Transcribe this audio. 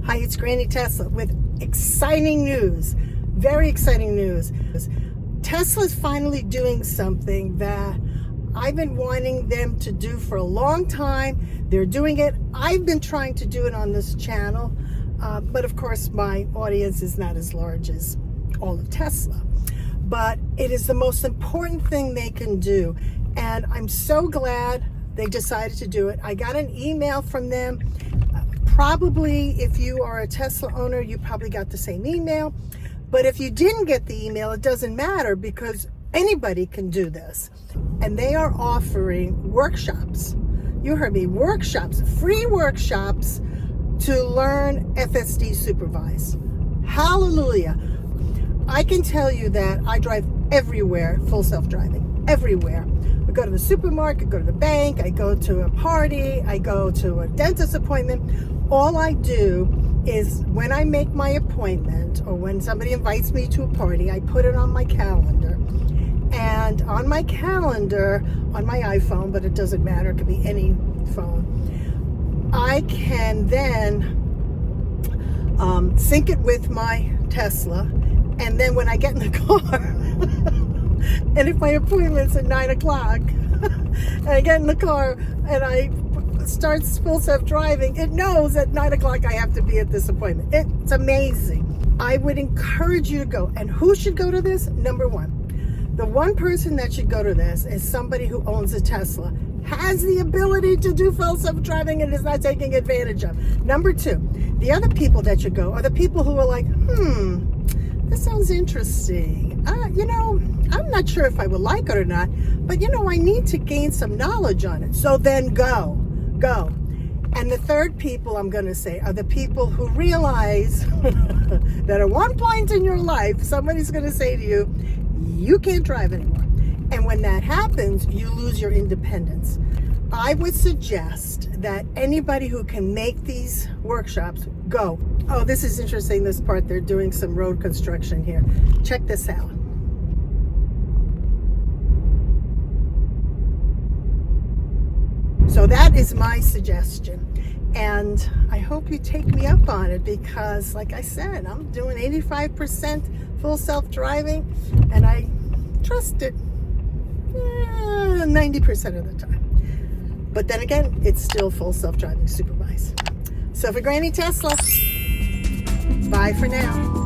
Hi, it's Granny Tesla with exciting news, very exciting news. Tesla's finally doing something that I've been wanting them to do for a long time. They're doing it. I've been trying to do it on this channel, but of course my audience is not as large as all of Tesla. But it is the most important thing they can do, and I'm so glad they decided to do it. I got an email from them. Probably if you are a Tesla owner, you probably got the same email. But if you didn't get the email, it doesn't matter because anybody can do this. And they are offering workshops. You heard me, workshops, free workshops to learn FSD Supervise. Hallelujah. I can tell you that I drive everywhere, full self-driving, everywhere. I go to the supermarket, go to the bank, I go to a party, I go to a dentist appointment. All I do is when I make my appointment or when somebody invites me to a party, I put it on my calendar. And on my calendar, on my iPhone, but it doesn't matter, it could be any phone, I can then sync it with my Tesla. And then when I get in the car, and if my appointment's at 9 o'clock, and I get in the car and I start full self-driving, it knows at 9 o'clock I have to be at this appointment. It's amazing. I would encourage you to go. And who should go to this? Number one, the one person that should go to this is somebody who owns a Tesla, has the ability to do full self-driving and is not taking advantage of. Number two, the other people that should go are the people who are like, this sounds interesting. I'm not sure if I would like it or not, but I need to gain some knowledge on it. So then go. And the third people I'm going to say are the people who realize that at one point in your life, somebody's going to say to you, you can't drive anymore. And when that happens, you lose your independence. I would suggest that anybody who can make these workshops, go. Oh, this is interesting, this part. They're doing some road construction here. Check this out. So that is my suggestion. And I hope you take me up on it because, like I said, I'm doing 85% full self-driving and I trust it 90% of the time. But then again, it's still full self-driving supervise. So for Granny Tesla, bye for now.